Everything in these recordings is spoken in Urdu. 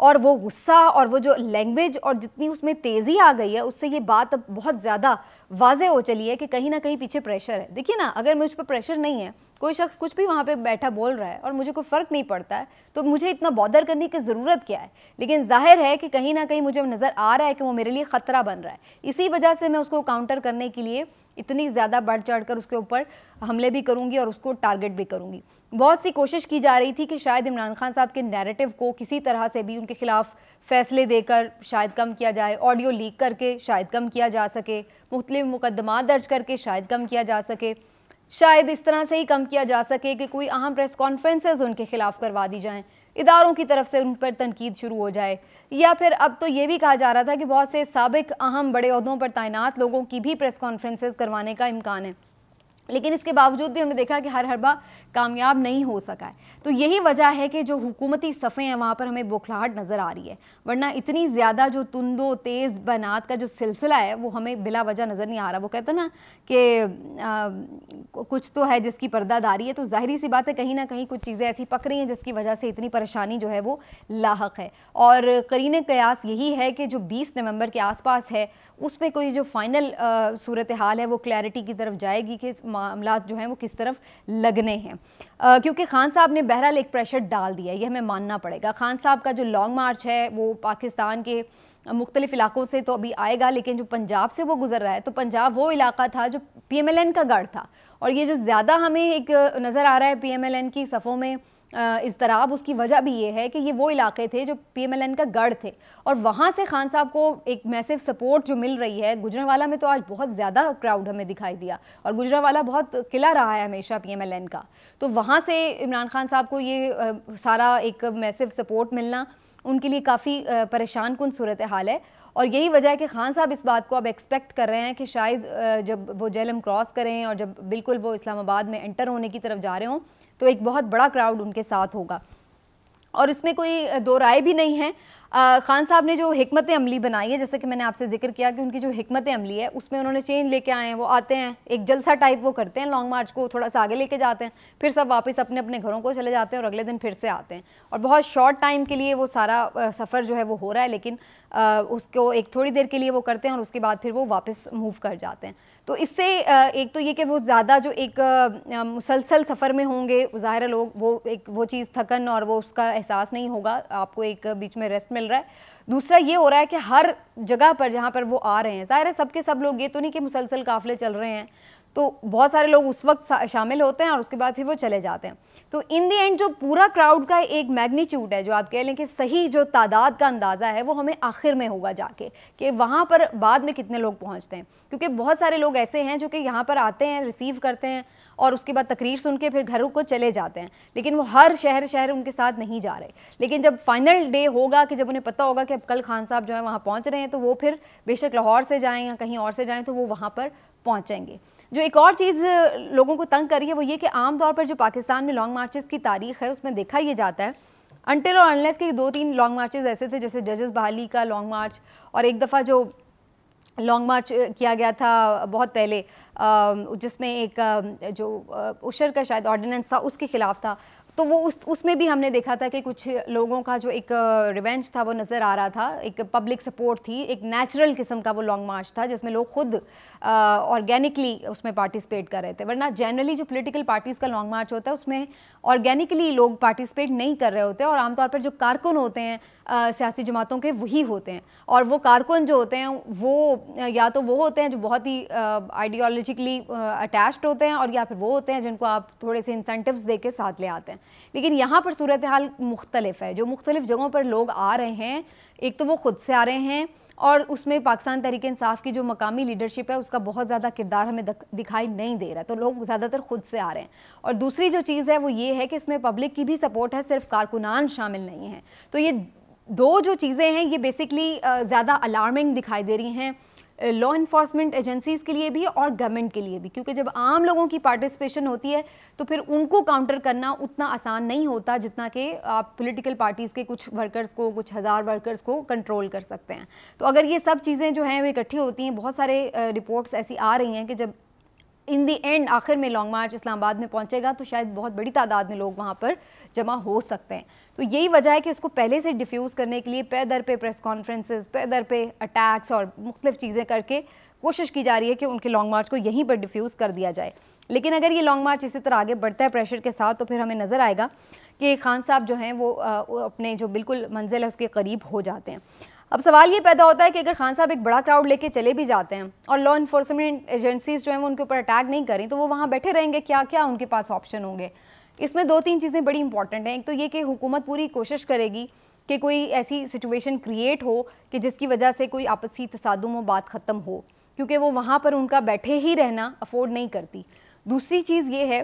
اور وہ غصہ اور وہ جو لینگویج اور جتنی اس میں تیزی آ گئی ہے، اس سے یہ بات اب بہت زیادہ واضح ہو چلی ہے کہ کہیں نہ کہیں پیچھے پریشر ہے. دیکھیے نا، اگر مجھ پہ پریشر نہیں ہے، کوئی شخص کچھ بھی وہاں پہ بیٹھا بول رہا ہے اور مجھے کوئی فرق نہیں پڑتا ہے، تو مجھے اتنا بادر کرنے کی ضرورت کیا ہے؟ لیکن ظاہر ہے کہ کہیں نہ کہیں مجھے نظر آ رہا ہے کہ وہ میرے لیے خطرہ بن رہا ہے. اسی وجہ سے میں اس کو کاؤنٹر کرنے کے لیے اتنی زیادہ بڑھ چڑھ کر اس کے اوپر حملے بھی کروں گی اور اس کو ٹارگٹ بھی کروں گی. بہت سی کوشش کی جا رہی تھی کہ شاید عمران خان صاحب کے نیریٹو کو کسی طرح سے بھی ان کے خلاف فیصلے دے کر شاید کم کیا جائے، آڈیو لیک کر کے شاید کم کیا جا سکے، مختلف مقدمات درج کر کے شاید کم کیا جا سکے، شاید اس طرح سے ہی کم کیا جا سکے کہ کوئی اہم پریس کانفرنسز ان کے خلاف کروا دی جائیں، اداروں کی طرف سے ان پر تنقید شروع ہو جائے، یا پھر اب تو یہ بھی کہا جا رہا تھا کہ بہت سے سابق اہم بڑے عہدوں پر تعینات لوگوں کی بھی پریس کانفرنسز کروانے کا امکان ہے. لیکن اس کے باوجود بھی ہم نے دیکھا کہ ہر حربہ کامیاب نہیں ہو سکا ہے. تو یہی وجہ ہے کہ جو حکومتی صفیں ہیں وہاں پر ہمیں بوکھلاہٹ نظر آ رہی ہے، ورنہ اتنی زیادہ جو تند و تیز بیانات کا جو سلسلہ ہے وہ ہمیں بلا وجہ نظر نہیں آ رہا. وہ کہتے ہیں نا کہ کچھ تو ہے جس کی پردہ داری ہے، تو ظاہری سی بات ہے کہیں نہ کہیں کچھ چیزیں ایسی پک رہی ہیں جس کی وجہ سے اتنی پریشانی جو ہے وہ لاحق ہے. اور قرین قیاس یہی ہے کہ جو 20 نومبر کے آس پاس ہے اس میں کوئی جو فائنل صورتحال ہے وہ کلیئرٹی کی طرف جائے گی کہ معاملات جو ہیں وہ کس طرف لگنے ہیں. کیونکہ خان صاحب نے بہرحال ایک پریشر ڈال دیا ہے، یہ ہمیں ماننا پڑے گا. خان صاحب کا جو لانگ مارچ ہے وہ پاکستان کے مختلف علاقوں سے تو ابھی آئے گا، لیکن جو پنجاب سے وہ گزر رہا ہے تو پنجاب وہ علاقہ تھا جو پی ایم ایل این کا گڑھ تھا. اور یہ جو زیادہ ہمیں ایک نظر آ رہا ہے پی ایم ایل این کی صفوں میں اضطراب، اس کی وجہ بھی یہ ہے کہ یہ وہ علاقے تھے جو پی ایم ایل این کا گڑھ تھے، اور وہاں سے خان صاحب کو ایک میسو سپورٹ جو مل رہی ہے. گجرانوالہ میں تو آج بہت زیادہ کراؤڈ ہمیں دکھائی دیا، اور گجرانوالہ بہت قلعہ رہا ہے ہمیشہ پی ایم ایل این کا. تو وہاں سے عمران خان صاحب کو یہ سارا ایک میسو سپورٹ ملنا ان کے لیے کافی پریشان کن صورتحال ہے. اور یہی وجہ ہے کہ خان صاحب اس بات کو اب ایکسپیکٹ کر رہے ہیں کہ شاید جب وہ جہلم کراس کریں اور جب بالکل وہ اسلام آباد میں انٹر ہونے کی طرف جا رہے ہوں تو ایک بہت بڑا کراؤڈ ان کے ساتھ ہوگا. اور اس میں کوئی دو رائے بھی نہیں ہے. خان صاحب نے جو حکمت عملی بنائی ہے، جیسے کہ میں نے آپ سے ذکر کیا کہ ان کی جو حکمت عملی ہے اس میں انہوں نے چینج لے کے آئے ہیں. وہ آتے ہیں ایک جلسہ ٹائپ وہ کرتے ہیں، لانگ مارچ کو تھوڑا سا آگے لے کے جاتے ہیں، پھر سب واپس اپنے اپنے گھروں کو چلے جاتے ہیں اور اگلے دن پھر سے آتے ہیں. اور بہت شارٹ ٹائم کے لیے وہ سارا سفر جو ہے وہ ہو رہا ہے، لیکن اس کو ایک تھوڑی دیر کے لیے وہ کرتے ہیں اور اس کے بعد پھر وہ واپس موو کر جاتے ہیں. تو اس سے ایک تو یہ کہ وہ زیادہ جو ایک مسلسل سفر میں ہوں گے، ظاہر لوگ وہ چیز تھکن اور وہ اس کا احساس نہیں ہوگا، آپ کو ایک بیچ میں ریسٹ مل رہا ہے. دوسرا یہ ہو رہا ہے کہ ہر جگہ پر جہاں پر وہ آ رہے ہیں، ظاہر ہے سب کے سب لوگ یہ تو نہیں کہ مسلسل قافلے چل رہے ہیں، تو بہت سارے لوگ اس وقت شامل ہوتے ہیں اور اس کے بعد پھر وہ چلے جاتے ہیں. تو ان دی اینڈ جو پورا کراؤڈ کا ایک میگنیچیوڈ ہے، جو آپ کہہ لیں کہ صحیح جو تعداد کا اندازہ ہے، وہ ہمیں آخر میں ہوگا جا کے کہ وہاں پر بعد میں کتنے لوگ پہنچتے ہیں. کیونکہ بہت سارے لوگ ایسے ہیں جو کہ یہاں پر آتے ہیں، ریسیو کرتے ہیں اور اس کے بعد تقریر سن کے پھر گھروں کو چلے جاتے ہیں، لیکن وہ ہر شہر ان کے ساتھ نہیں جا رہے. لیکن جب فائنل ڈے ہوگا کہ جب انہیں پتہ ہوگا کہ اب کل خان صاحب جو ہے وہاں پہنچ رہے ہیں، تو وہ پھر بے شک لاہور سے جائیں یا کہیں اور سے جائیں تو وہ وہاں پر پہنچیں گے. جو ایک اور چیز لوگوں کو تنگ کری ہے وہ یہ کہ عام طور پر جو پاکستان میں لانگ مارچز کی تاریخ ہے اس میں دیکھا یہ جاتا ہے انٹل اور انلیس کے 2-3 لانگ مارچز ایسے تھے، جیسے ججز بحالی کا لانگ مارچ، اور ایک دفعہ جو لانگ مارچ کیا گیا تھا بہت پہلے جس میں ایک جو عشر کا شاید آرڈیننس تھا اس کے خلاف تھا. تو وہ اس میں بھی ہم نے دیکھا تھا کہ کچھ لوگوں کا جو ایک ریونج تھا وہ نظر آ رہا تھا، ایک پبلک سپورٹ تھی، ایک نیچرل قسم کا وہ لانگ مارچ تھا جس میں لوگ خود آرگینکلی اس میں پارٹیسپیٹ کر رہے تھے. ورنہ جنرلی جو پولیٹیکل پارٹیز کا لانگ مارچ ہوتا ہے اس میں آرگینکلی لوگ پارٹیسپیٹ نہیں کر رہے ہوتے، اور عام طور پر جو کارکن ہوتے ہیں سیاسی جماعتوں کے وہی ہوتے ہیں. اور وہ کارکن جو ہوتے ہیں وہ یا تو وہ ہوتے ہیں جو بہت ہی آئیڈیالوجیکلی اٹیچڈ ہوتے ہیں، اور یا پھر وہ ہوتے ہیں جن کو آپ تھوڑے سے انسینٹیوز دے کے ساتھ لے آتے ہیں. لیکن یہاں پر صورتحال مختلف ہے. جو مختلف جگہوں پر لوگ آ رہے ہیں، ایک تو وہ خود سے آ رہے ہیں، اور اس میں پاکستان تحریک انصاف کی جو مقامی لیڈرشپ ہے اس کا بہت زیادہ کردار ہمیں دکھائی نہیں دے رہا، تو لوگ زیادہ تر خود سے آ رہے ہیں. اور دوسری جو چیز ہے وہ یہ ہے کہ اس میں پبلک کی بھی سپورٹ ہے، صرف کارکنان شامل نہیں ہیں. تو یہ دو جو چیزیں ہیں یہ بیسکلی زیادہ الارمنگ دکھائی دے رہی ہیں لا انفورسمنٹ ایجنسیز کے لیے بھی اور گورنمنٹ کے لیے بھی، کیونکہ جب عام لوگوں کی پارٹیسپیشن ہوتی ہے تو پھر ان کو کاؤنٹر کرنا اتنا آسان نہیں ہوتا جتنا کہ آپ پولیٹیکل پارٹیز کے کچھ ورکرز کو، کچھ ہزار ورکرز کو کنٹرول کر سکتے ہیں. تو اگر یہ سب چیزیں جو ہیں وہ اکٹھی ہوتی ہیں، بہت سارے رپورٹس ایسی آ رہی ہیں کہ جب ان دی اینڈ آخر میں لانگ مارچ اسلام آباد میں پہنچے گا تو شاید بہت بڑی تعداد میں لوگ وہاں پر جمع ہو سکتے ہیں. تو یہی وجہ ہے کہ اس کو پہلے سے ڈیفیوز کرنے کے لیے پے در پہ پریس کانفرنسز، پے در پہ اٹیکس اور مختلف چیزیں کر کے کوشش کی جا رہی ہے کہ ان کے لانگ مارچ کو یہیں پر ڈیفیوز کر دیا جائے. لیکن اگر یہ لانگ مارچ اسی طرح آگے بڑھتا ہے پریشر کے ساتھ تو پھر ہمیں نظر آئے گا کہ خان صاحب جو ہیں وہ اپنے جو بالکل منزل ہے اس کے قریب ہو جاتے ہیں. اب سوال یہ پیدا ہوتا ہے کہ اگر خان صاحب ایک بڑا کراؤڈ لے کے چلے بھی جاتے ہیں اور لا انفورسمنٹ ایجنسیز جو ہیں وہ ان کے اوپر اٹیک نہیں کریں تو وہ وہاں بیٹھے رہیں گے، کیا کیا ان کے پاس آپشن ہوں گے. اس میں 2-3 چیزیں بڑی امپورٹنٹ ہیں. ایک تو یہ کہ حکومت پوری کوشش کرے گی کہ کوئی ایسی سچویشن کریٹ ہو کہ جس کی وجہ سے کوئی آپسی تصادم و بات ختم ہو، کیونکہ وہ وہاں پر ان کا بیٹھے ہی رہنا افورڈ نہیں کرتی. دوسری چیز یہ ہے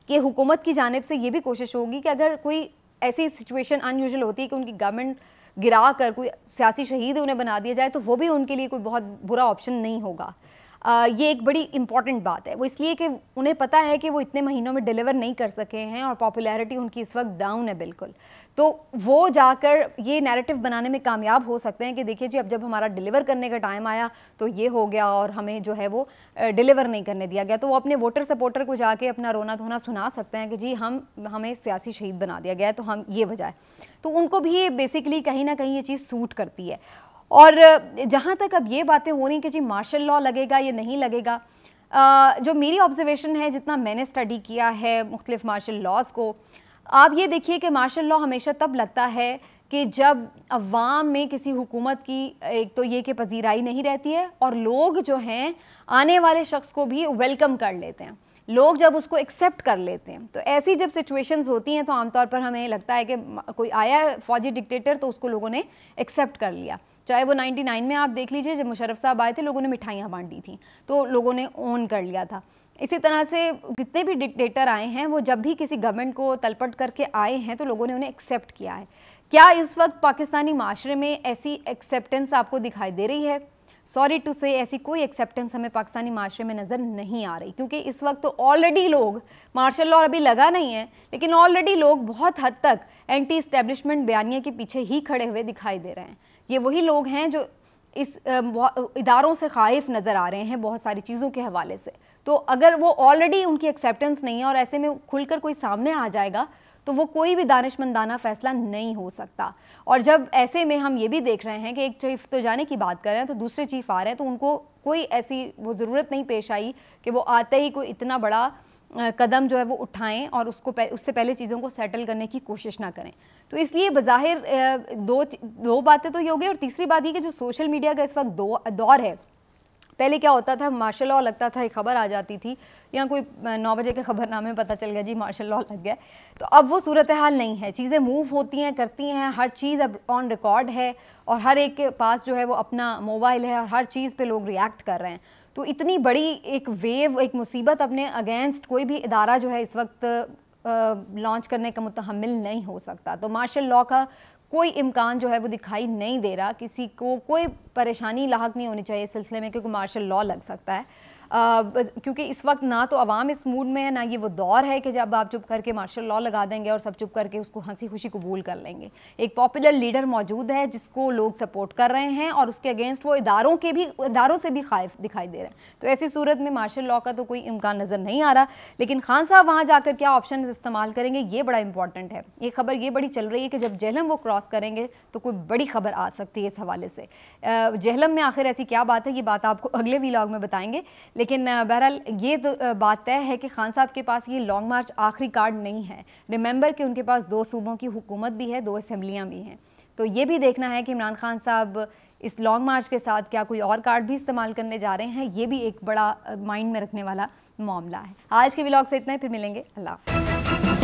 کہ حکومت کی جانب سے یہ بھی کوشش ہوگی کہ اگر کوئی ایسی سچویشن ان یوزول ہوتی ہے کہ ان کی گورنمنٹ گرا کر کوئی سیاسی شہید انہیں بنا دیا جائے تو وہ بھی ان کے لیے کوئی بہت برا آپشن نہیں ہوگا. یہ ایک بڑی امپورٹنٹ بات ہے. وہ اس لیے کہ انہیں پتہ ہے کہ وہ اتنے مہینوں میں ڈیلیور نہیں کر سکے ہیں اور پاپولیرٹی ان کی اس وقت ڈاؤن ہے بالکل. تو وہ جا کر یہ نیریٹو بنانے میں کامیاب ہو سکتے ہیں کہ دیکھیے جی اب جب ہمارا ڈیلیور کرنے کا ٹائم آیا تو یہ ہو گیا اور ہمیں جو ہے وہ ڈیلیور نہیں کرنے دیا گیا. تو وہ اپنے ووٹر سپورٹر کو جا کے اپنا رونا دھونا سنا سکتے ہیں کہ جی ہمیں سیاسی شہید بنا دیا گیا ہے تو ہم یہ وجہ ہے. تو ان کو بھی بیسیکلی کہیں نہ کہیں یہ چیز سوٹ کرتی ہے. اور جہاں تک اب یہ باتیں ہو رہی ہیں کہ جی مارشل لاء لگے گا یا نہیں لگے گا، جو میری آبزرویشن ہے جتنا میں نے اسٹڈی کیا ہے مختلف مارشل لاز کو، آپ یہ دیکھیے کہ مارشل لاء ہمیشہ تب لگتا ہے کہ جب عوام میں کسی حکومت کی ایک تو یہ کہ پذیرائی نہیں رہتی ہے اور لوگ جو ہیں آنے والے شخص کو بھی ویلکم کر لیتے ہیں، لوگ جب اس کو ایکسیپٹ کر لیتے ہیں. تو ایسی جب سچویشنز ہوتی ہیں تو عام طور پر ہمیں لگتا ہے کہ کوئی آیا ہے فوجی ڈکٹیٹر تو اس کو لوگوں نے ایکسیپٹ کر لیا. چاہے وہ 99 میں آپ دیکھ لیجئے جب مشرف صاحب آئے تھے لوگوں نے مٹھائیاں بانٹ دی تھیں تو لوگوں نے اون کر لیا تھا. اسی طرح سے کتنے بھی ڈکٹیٹر آئے ہیں وہ جب بھی کسی گورنمنٹ کو تلپٹ کر کے آئے ہیں تو لوگوں نے انہیں ایکسیپٹ کیا ہے. کیا اس وقت پاکستانی معاشرے میں ایسی ایکسیپٹنس آپ کو دکھائی دے رہی ہے؟ سوری ٹو سے ایسی کوئی ایکسیپٹنس ہمیں پاکستانی معاشرے میں نظر نہیں آ رہی، کیونکہ اس وقت تو آلریڈی لوگ مارشل لاء ابھی لگا نہیں ہے لیکن آلریڈی لوگ بہت حد تک اینٹی اسٹیبلشمنٹ بیانیے کے پیچھے ہی کھڑے ہوئے دکھائی دے رہے ہیں. یہ وہی لوگ ہیں جو اس اداروں سے خائف نظر آ رہے ہیں بہت ساری چیزوں کے حوالے سے. تو اگر وہ آلریڈی ان کی ایکسیپٹنس نہیں ہے اور ایسے میں کھل کر کوئی سامنے آ جائے گا تو وہ کوئی بھی دانشمندانہ فیصلہ نہیں ہو سکتا. اور جب ایسے میں ہم یہ بھی دیکھ رہے ہیں کہ ایک چیف تو جانے کی بات کر رہے ہیں تو دوسرے چیف آ رہے ہیں تو ان کو کوئی ایسی وہ ضرورت نہیں پیش آئی کہ وہ آتے ہی کوئی اتنا بڑا قدم جو ہے وہ اٹھائیں اور اس سے پہلے چیزوں کو سیٹل کرنے کی کوشش نہ کریں. تو اس لیے بظاہر دو باتیں تو یہ ہو گئی. اور تیسری بات یہ کہ جو سوشل میڈیا کا اس وقت دور ہے، پہلے کیا ہوتا تھا مارشل لاء لگتا تھا ایک خبر آ جاتی تھی یا کوئی 9 بجے کے خبر نامے میں پتہ چل گیا جی مارشل لاء لگ گیا. تو اب وہ صورتحال نہیں ہے، چیزیں موو ہوتی ہیں کرتی ہیں، ہر چیز اب آن ریکارڈ ہے اور ہر ایک کے پاس جو ہے وہ اپنا موبائل ہے اور ہر چیز پہ لوگ ریئیکٹ کر رہے ہیں. تو اتنی بڑی ایک ویو ایک مصیبت اپنے اگینسٹ کوئی بھی ادارہ جو ہے اس وقت لانچ کرنے کا متحمل نہیں ہو سکتا. تو مارشل لاء کا کوئی امکان جو ہے وہ دکھائی نہیں دے رہا. کسی کو کوئی پریشانی لاحق نہیں ہونی چاہیے اس سلسلے میں کیونکہ مارشل لاء لگ سکتا ہے، کیونکہ اس وقت نہ تو عوام اس موڈ میں ہے، نہ یہ وہ دور ہے کہ جب آپ چپ کر کے مارشل لاء لگا دیں گے اور سب چپ کر کے اس کو ہنسی خوشی قبول کر لیں گے. ایک پاپولر لیڈر موجود ہے جس کو لوگ سپورٹ کر رہے ہیں اور اس کے اگینسٹ وہ اداروں سے بھی خائف دکھائی دے رہے ہیں. تو ایسی صورت میں مارشل لاء کا تو کوئی امکان نظر نہیں آ رہا. لیکن خان صاحب وہاں جا کر کیا آپشن استعمال کریں گے یہ بڑا امپورٹنٹ ہے. یہ خبر یہ بڑی چل رہی ہے کہ جب جہلم وہ کراس کریں گے تو کوئی بڑی خبر آ سکتی ہے اس حوالے سے. جہلم میں آخر ایسی کیا بات ہے یہ بات آپ کو اگلے ویلاگ میں بتائیں گے. لیکن بہرحال یہ تو بات طے ہے کہ خان صاحب کے پاس یہ لانگ مارچ آخری کارڈ نہیں ہے. ریممبر کہ ان کے پاس 2 صوبوں کی حکومت بھی ہے، 2 اسمبلیاں بھی ہیں. تو یہ بھی دیکھنا ہے کہ عمران خان صاحب اس لانگ مارچ کے ساتھ کیا کوئی اور کارڈ بھی استعمال کرنے جا رہے ہیں. یہ بھی ایک بڑا مائنڈ میں رکھنے والا معاملہ ہے. آج کے ولاگ سے اتنا ہی، پھر ملیں گے. اللہ حافظ.